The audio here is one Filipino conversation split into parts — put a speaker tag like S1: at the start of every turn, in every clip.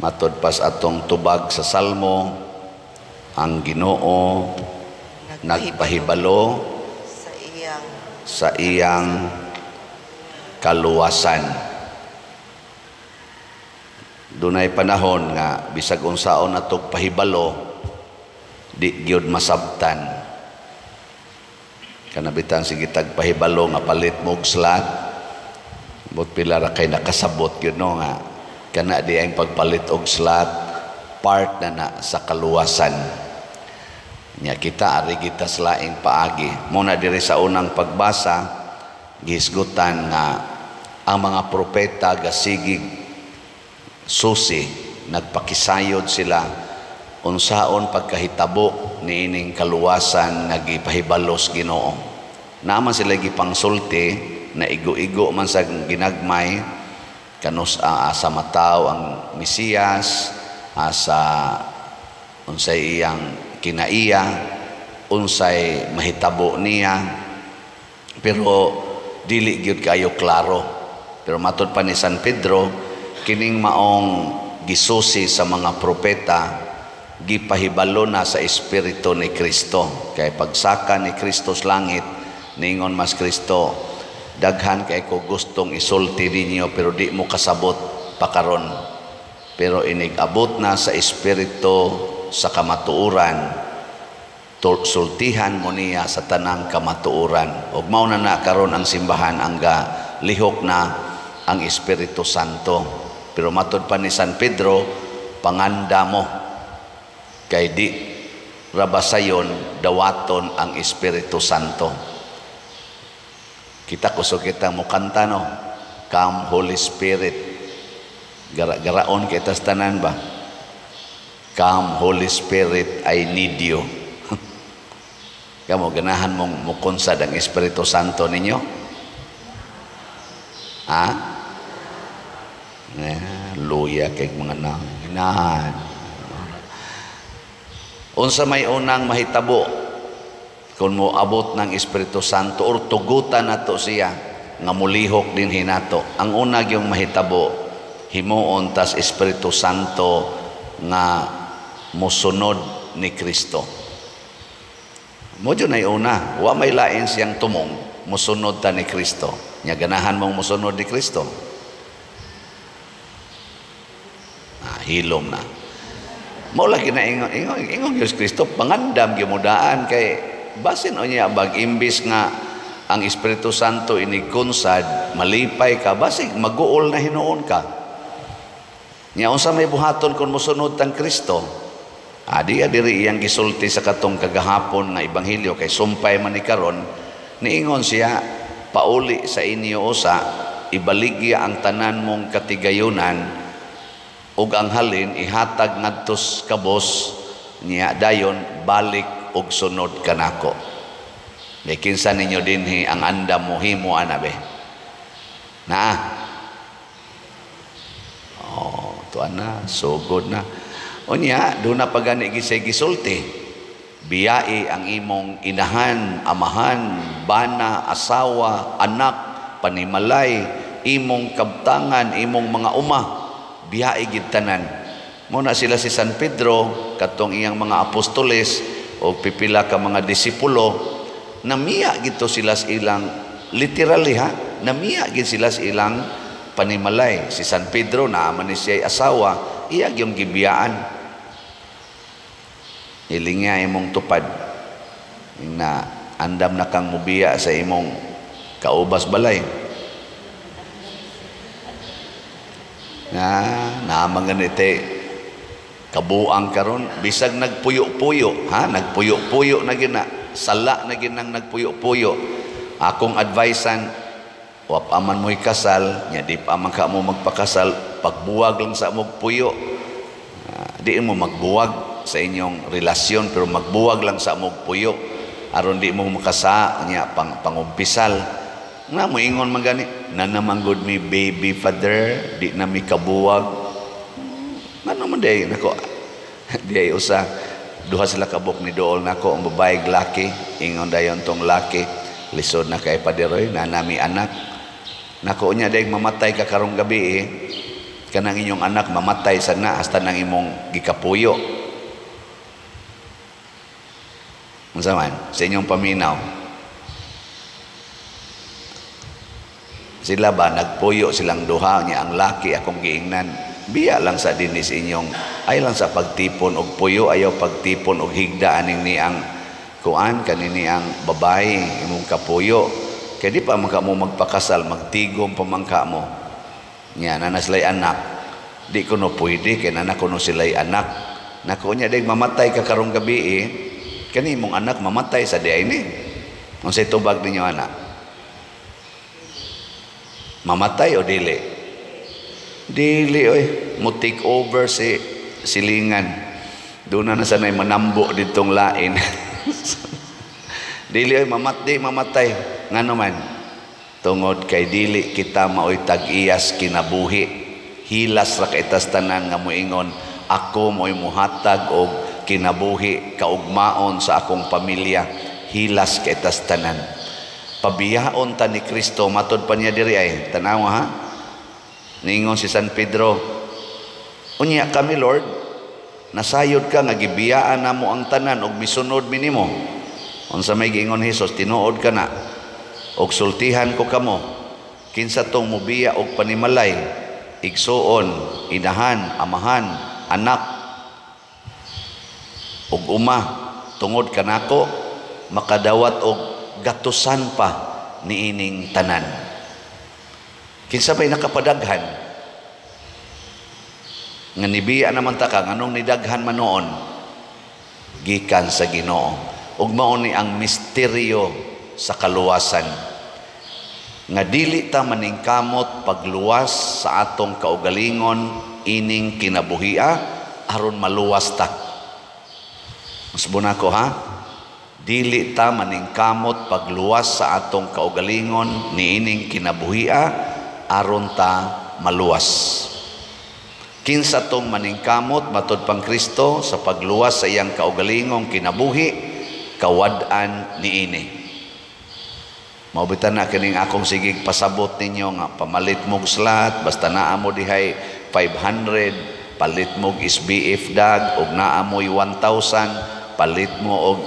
S1: Matod pas atong tubag sa Salmo, ang Ginoo nagpahibalo sa iyang kaluwasan. Dunay panahon nga bisag unsaon natog pahibalo di gyud masabtan. Kanabitan sige tagpahibalo nga palit mo og slat, but pila ra kay nakasabot gyud no nga kana di ang pagpalit og slat part na sa kaluwasan. Nya kita ari kita sa laing paagi. Muna diri sa unang pagbasa gihisgutan nga ang mga propeta gasigig susi nagpakisayod sila unsaon pagkahitabo niining kaluwasan nga gipahibalos Ginoo. Naman sila gipangsulti na igo-igo man sa ginagmay kanus asa mataw ang Mesiyas, asa unsay iyang kinaiya, unsay mahitabo niya, pero dili gyud kayo klaro. Pero matud pa ni San Pedro, kining maong gisusi sa mga propeta gipahibalo na sa espiritu ni Kristo. Kay pagsaka ni Kristo sa langit, ningon mas Kristo, daghan kay ko gustong isulti ninyo pero di mo kasabot pakaron. Pero inigabot na sa espiritu sa kamatuuran, sultihan mo niya sa tanang kamatuuran. Ug mao na karon ang simbahan ang lihok na ang Espiritu Santo. Pero matud pa ni San Pedro, panganda mo kay di rabasayon dawaton ang Espiritu Santo. Kita kusog kita mo kanta no, Come Holy Spirit. Garaon kita sa tanan ba? Come Holy Spirit, I need you. Kamu ganahan mong mukonsad ang Espiritu Santo ninyo? Ha? Luya kay mga nanginan. Unsa may unang mahitabo kung mo abot ng Espiritu Santo or tugutan nato siya nga mulihok din hinato. Ang una yung mahitabo himuon tas Espiritu Santo nga musunod ni Kristo. Mo jud nay una, wa may lain siyang tumong musunod ta ni Kristo. Nya ganahan mong musunod ni Kristo. Hilom na. Mao lagi na ingon Diyos Kristo pangandam gimudaan kay basin o niya bag imbis nga ang Espiritu Santo inigkonsad malipay ka basig maguol na hinuon ka. Nya unsa may buhaton kun mosunod tang Kristo? Adi diri iyang gisulti sa katong kagahapon nga ebanghelyo kay sumpay man ni karon niingon siya pauli sa inyo usa ibaligya ang tanan mong katigayunan ug ang halin ihatag ngadtos kabos niya dayon balik og sunod kanako. May kinsa ninyo dinhi ang andam mo himo ana be. Na. Oh, tuan na sugod na. Unya do na pagani gisay gisulti. Biyai ang imong inahan, amahan, bana, asawa, anak, panimalay, imong kabtangan, imong mga uma. Biyai gid tanan. Muna sila si San Pedro katong iyang mga apostoles o pipila ka mga disipulo namiya gito sila sa ilang literally ha namiya gid sila sa ilang panimalay. Si San Pedro naaman ni siya asawa iya gyung gibiyaan. Ilingya imong tupad na andam na kang mubiya sa imong kaubas balay. Naamang ganite kabuang karon bisag nagpuyo-puyo ha nagpuyo-puyo na gina sala na ginang nagpuyo-puyo. Akong advicean wa pa man mo'y kasal nya di pa man ka mo magpakasal pagbuwag lang sa mong puyo. Di mo magbuwag sa inyong relasyon pero magbuwag lang sa mong puyo aron di mo makasa nya pangumpisal nga mo ingon man gani na naman good me baby father di na mi kabuwag ano man day nako di ay usa duha sila kabuk ni dool nako ang babae laki ingon dayon tong laki lisod na kay paderoy na nami anak nako nya day mamatay ka karong gabi kanang inyong anak mamatay sana hasta nang imong gikapuyo. Unsa man sa inyong paminaw? Sila ba nagpuyo silang duha niya, ang laki akong giingnan, biya lang sa dinis inyong ay lang sa pagtipon og puyo, ayaw pagtipon og higda aning ni ang kuan kanini ang babae imong kapuyo. Kaya di pa man ka mo magpakasal, magtigom pamangka mo nya nanaslay anak, di ko no pwede kaya nanak ko no sila'y anak nako niya dig mamatay ka karong gabi kani imong anak mamatay sa di ay ni unsay tubag ninyo anak, mamatay o dili? Dili oy, mo take over si silingan. Doon na sanay manambo ditong lain. Dili oy mamatay. Ngano man? Tungod kay dili kita maoy tag-iyas kinabuhi. Hilas ra kaitas tanan nga moingon ako mo'y muhatag og kinabuhi kaugmaon sa akong pamilya. Hilas kaitas tanan. Pabiyaon ta ni Kristo matod pa niya diri ay tanaw ha. Ningon si San Pedro, unya kami Lord, nasayod ka nga gibiyaan namo ang tanan og misunod mi nimo. Unsa may giingon Hesus, tinuod ka na og sultihan ko kamo. Kinsa tong mobiya og panimalay, igsuon, inahan, amahan, anak og uma tungod kanako makadawat og gatusan pa niining tanan. Kinsa ba'y nakapadaghan nga nibiya naman ta ka nganong nidaghan man noon gikan sa Ginoo ug mao ni ang misteryo sa kaluwasan nga dili ta maningkamot pagluwas sa atong kaugalingon ining kinabuhia aron maluwas ta. Masbuna ko ha, dili ta maningkamot pagluwas sa atong kaugalingon niining kinabuhia aron ta maluwas. Kinsa tong maningkamot matod pang Kristo sa pagluwas sa iyang kaugalingong kinabuhi kawad-an niini. Maubitan na kining akong sigig pasabot ninyo nga pamalit mog slot basta naa mo dihay 500, palit mog SBF dag og naa mo'y 1,000, palit mo og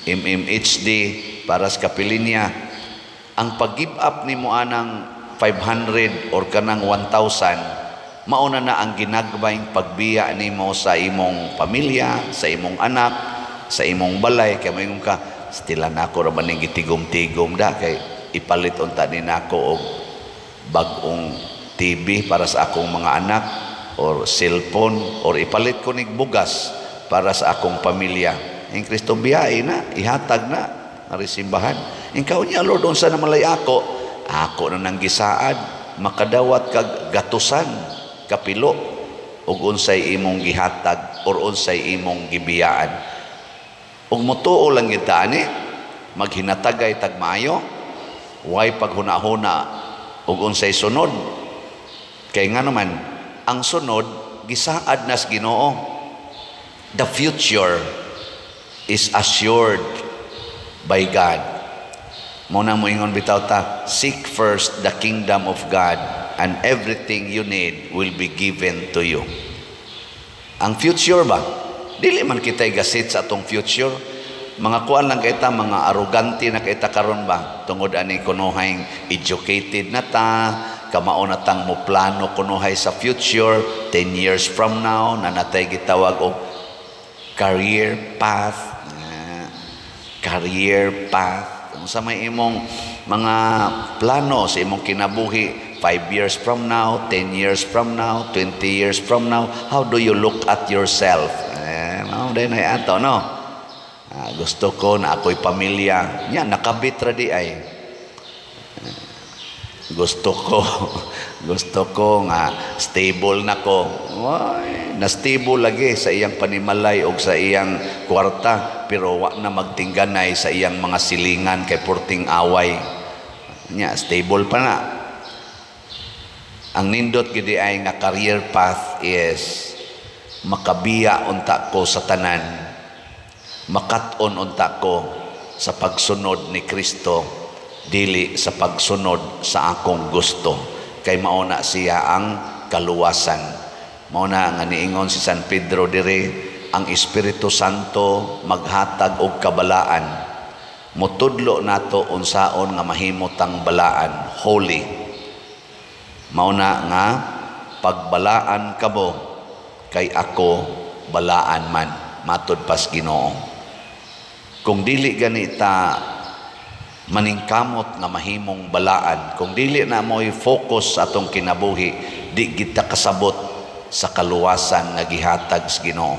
S1: MMHD para sa kapilinya. Ang pag-give up ni mo anang 500 or kanang 1,000, mauna na ang ginagbayng pagbiya ni mo sa imong pamilya, sa imong anak, sa imong balay. Kaya mo ka, stila na ako raman ng gitigom-tigom da, kay ipalit unta din ako og bagong TV para sa akong mga anak, or cellphone, or ipalit ko nig bugas para sa akong pamilya. Ang Kristo biyahe na, ihatag na, narisimbahan. Ikaw niya, Lord, unsa na malay ako na nang gisaad, makadawat kag gatusan, kapilo, ug unsay imong gihatag, or unsay imong gibiyaan. Ug mutuo lang kita ni, maghinatagay tagmayo, way paghuna-huna, ug unsay sunod. Kay nga naman, ang sunod, gisaad nas Ginoo. The future is assured by God. Muna mo ingon bitaw ta, seek first the kingdom of God and everything you need will be given to you. Ang future ba? Dili man kita'y gasit sa atong future. Mga kuan lang kita, mga arrogante na kita karon ba? Tungod ani kunuhay educated na ta, kamao na tang mo plano kunuhay sa future, 10 years from now, na natay gitawag og career path. Career path. Sa may imong mga plano sa imong kinabuhi 5 years from now, 10 years from now, 20 years from now, how do you look at yourself? Dahil na ato, no? Gusto ko na ako'y pamilya. Yan, nakabit ra di ay. Gusto ko nga stable na ko. Na stable lagi sa iyang panimalay o sa iyang kwarta, pero wa na magtingganay sa iyang mga silingan kay porting away. Nya stable pa na. Ang nindot gidi ay nga career path is makabiya unta ko sa tanan, makat-on unta ko sa pagsunod ni Kristo, dili sa pagsunod sa akong gusto. kay mauna siya ang kaluwasan. Mauna nga niingon si San Pedro dire, ang Espiritu Santo maghatag og kabalaan. Mutudlo nato unsaon nga mahimutang balaan, holy. Mauna nga pagbalaan kamo kay ako balaan man, matud pas Ginoo. Kung dili ganita maningkamot nga mahimong balaan, kung dili na mo'y focus sa atong kinabuhi, di kita kasabot sa kaluwasan nga gihatag sa Ginoo.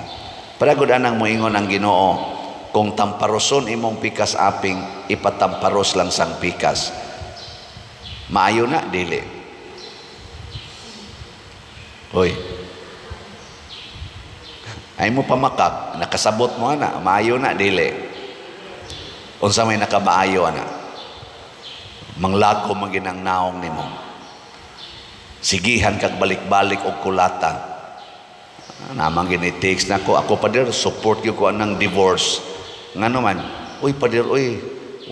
S1: Paragod anang moingon ang Ginoo, kung tamparoson imong pikas aping, ipatamparos lang sang pikas. Maayo na, dili. Hoy, ay mo pamakak, nakasabot mo na, maayo na, dili. Unsa may nakamaayo na, manglago maginang naong nimo, sigihan kag balik-balik og kulata. Namang gini-text na ko, ako pader, support yung ko anang divorce. Nga naman, uy pader, uy,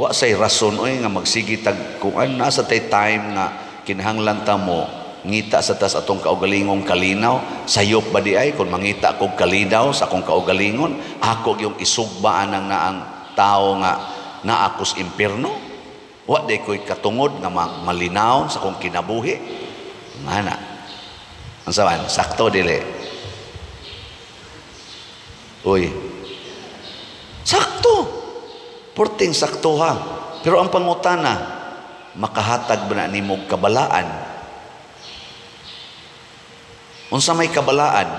S1: wa say rason, uy, nga magsigitag, kung nasa tay time nga, kinahanglan ta mo, ngita sa tas atong kaugalingong kalinaw, sayop ba di ay, kung mangita kong kalinaw sa akong kaugalingon, ako yung isugbaan ng naang tao nga, na akos impierno, wa day ko'y katungod nga malinaw sa akong kinabuhi. Mana? Ang saman, sakto dili. Uy, sakto. Porting sakto ha. Pero ang pangutana, makahatag ba na nimog kabalaan? Unsa may kabalaan?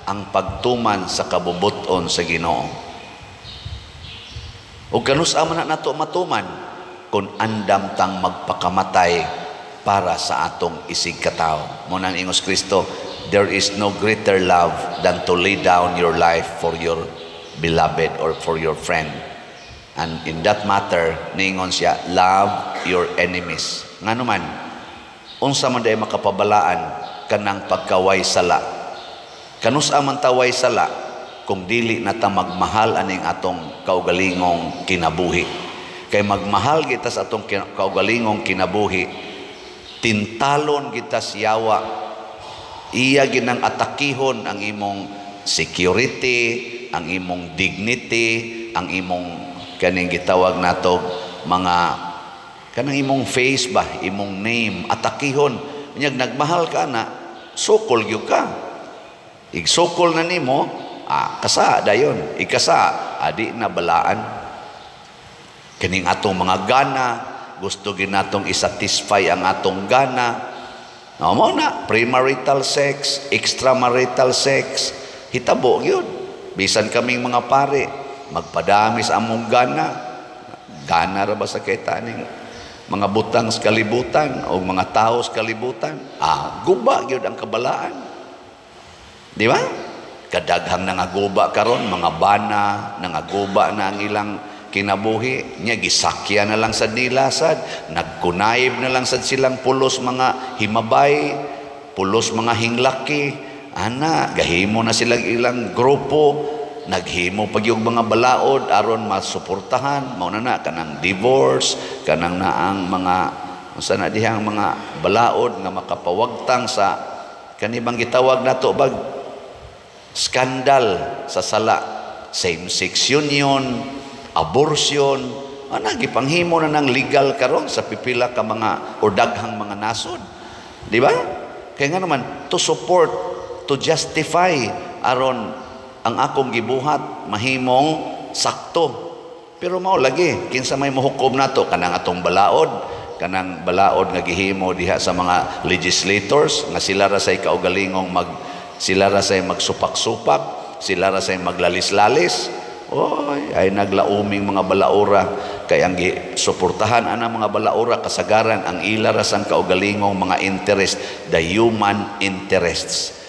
S1: Ang pagtuman sa kabubuton sa Ginoo. O kanus aman na nato matuman kung andam tang magpakamatay para sa atong isig katao. Munang ingos Kristo, there is no greater love than to lay down your life for your beloved or for your friend. And in that matter, niingon siya, love your enemies. Nga naman, unsa man day makapabalaan kanang pagkaway sala. Kanus aman taway sala, kung dili na ta magmahal aning atong kaugalingong kinabuhi. Kay magmahal kita sa atong kaugalingong kinabuhi, tintalon kita siyawa, iya ginang atakihon ang imong security, ang imong dignity, ang imong kaning gitawag nato mga kanang imong face ba, imong name, atakihon. Nyag nagmahal ka na, sukol gyud ka. Igsukol na nimo, kasa dayon, ikasa, adi na balaan. Kining atong mga gana, gusto ginatong isatisfy ang atong gana. Mo na, premarital sex, extramarital sex, hitabo yun. Bisan kaming mga pare, magpadami sa among gana. Gana ra ba sa kaitaning mga butang sa kalibutan o mga tao sa kalibutan? Guba yun ang kabalaan. Di ba? Kadaghang nangaguba karon, mga bana, nangaguba na ang ilang kinabuhi, niya gisakya na lang sa nilasad, nagkunayib na lang sa silang pulos mga himabay, pulos mga hinglaki, gahimo na silang ilang grupo, naghimo pag yung mga balaod, aron masuportahan, mauna na, kanang divorce, kanang naang mga, sana dihang mga balaod nga makapawagtang sa, kanibang gitawag na to, skandal sa sala, same-sex union, abortion, gipanghimo na ng legal karon sa pipila ka mga o daghang mga nasod. Di ba? Kaya nga naman, to support, to justify, aron ang akong gibuhat, mahimong sakto. Pero mao lagi, kinsa may mahukom nato, kanang atong balaod, kanang balaod nga gihimo diha sa mga legislators, nga sila ra say kaugalingong sila rasay magsupak-supak, sila rasay maglalis-lalis. Oy, ay naglauming mga balaura, kay ang suportahan ana mga balaura kasagaran ang ila rasang kaugalingong mga interest, the human interests.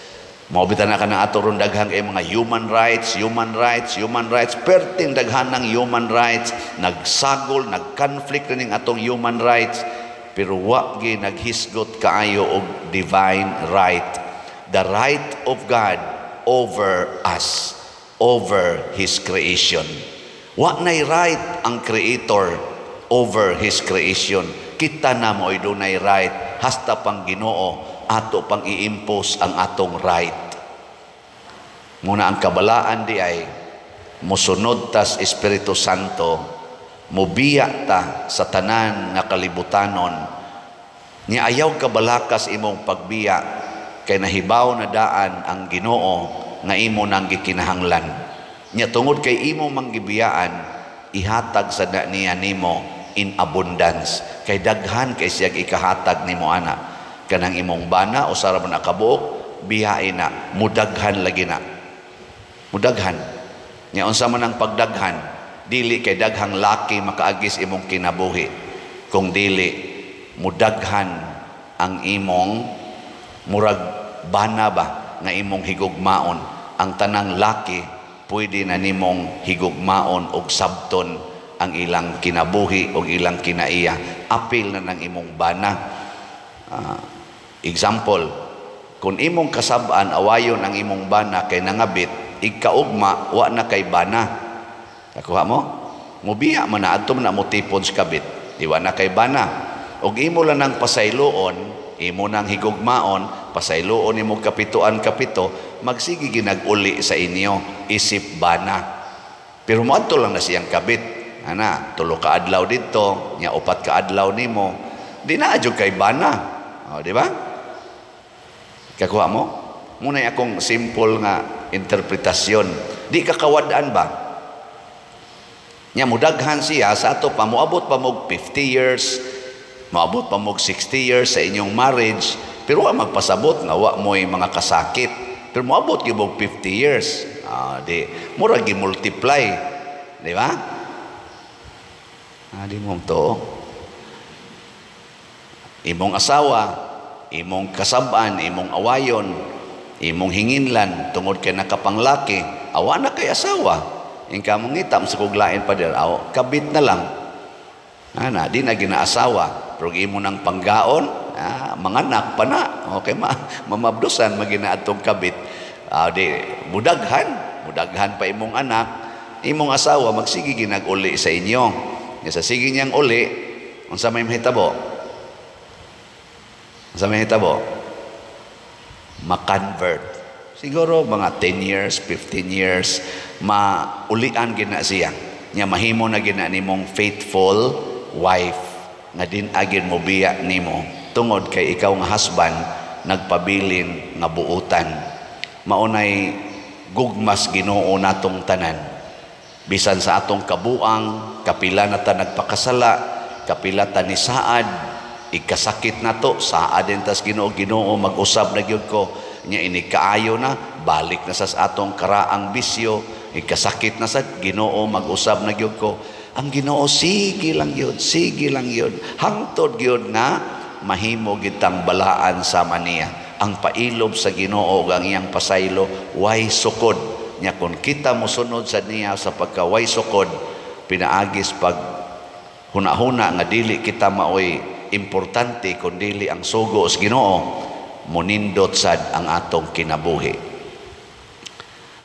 S1: Maobitan na ka ng atoron daghang kay mga human rights, perting daghan ng human rights, nagsagol, nagkonflict ning atong human rights, pero wa gi naghisgot kaayo og divine right. The right of God over us, over His creation. Wa nay right ang Creator over His creation. Kita na mo ay dunay right hasta pang Ginoo ato pang i-impose ang atong right. Muna ang kabalaan di ay musunod tas Espiritu Santo, mubiya ta sa tanan nga kalibutanon. Nya ayaw kabalakas imong pagbiya kay nahibaw na daan ang Ginoo nga imo nang gikinahanglan. Nya tungod kay imo manggibiyaan, ihatag sa niya nimo in abundance. Kay daghan kay siya ikahatag nimo ana. Kanang imong bana o sarap na kabuok, biyain na, mudaghan lagi na. Mudaghan. Nya unsa man ang pagdaghan, dili kay daghang laki makaagis imong kinabuhi. Kung dili mudaghan ang imong murag bana ba nga imong higugmaon. Ang tanang laki pwede na nimong higugmaon og sabton ang ilang kinabuhi o ilang kinaiya. Apil na ng imong bana. Example, kung imong kasab-an awayon ang imong bana kay nangabit, igkaugma wa na kay bana. Nakuha mo? Mubiya man na adto na mo tipon sa kabit. Di wa na kay bana. Og imo lang nang pasayloon, imo nang higugmaon, pasayloon imo kapituan kapito, magsigi ginag-uli sa inyo isip bana. Pero moadto lang na siyang kabit. Ana, 3 ka adlaw dito, nya 4 ka adlaw nimo. Di na adyo kay bana. O, di ba? Kakuha mo? Muna akong simple nga interpretasyon. Di ka kawadaan ba? Nya mudaghan siya sa ato pa moabot pa mo 50 years, moabot pa mo 60 years sa inyong marriage, pero wa magpasabot nga wa mo'y mga kasakit. Pero moabot gyud og 50 years. Di mura gi-multiply, di ba? Di mo to. Imong asawa, imong kasab-an, imong awayon, imong hinginlan tungod kay nakapanglaki, awa na kay asawa. Ingka mong ngitam sa kuglain pa dir, kabit na lang. Ana, di na ginaasawa, pero imo nang panggaon, manganak pa na. Okay, mamabdusan magina atong kabit. Di mudaghan pa imong anak, imong asawa magsigi ginag-uli sa inyo. Sa sige niyang uli, unsa may mahitabo? Unsa may mahitabo? Ma-convert. Siguro mga 10 years, 15 years, maulian gina siya. Nya mahimo na gina nimong faithful wife nga din agin mo biya nimo. Tungod kay ikaw nga husband nagpabilin nga buutan. Maunay gugmas Ginoo natong tanan. Bisan sa atong kabuang, kapila na ta nagpakasala, kapila ta ni saad, ikasakit na to, saad din tas Ginoo mag-usab na gyud ko. Nya ini kaayo na, balik na sa atong karaang bisyo, ikasakit na sa Ginoo mag-usab na gyud ko. Ang Ginoo sige lang yun, sige lang yun. Hangtod gyud na mahimo gitang balaan sa maniya. Ang pailob sa Ginoo ang iyang pasaylo, way sukod. Nya kung kita mosunod sa niya sa pagkaway sukod, pinaagis pag huna-huna nga dili kita maoy importante kung dili ang sugo sa Ginoo, munindot sad ang atong kinabuhi.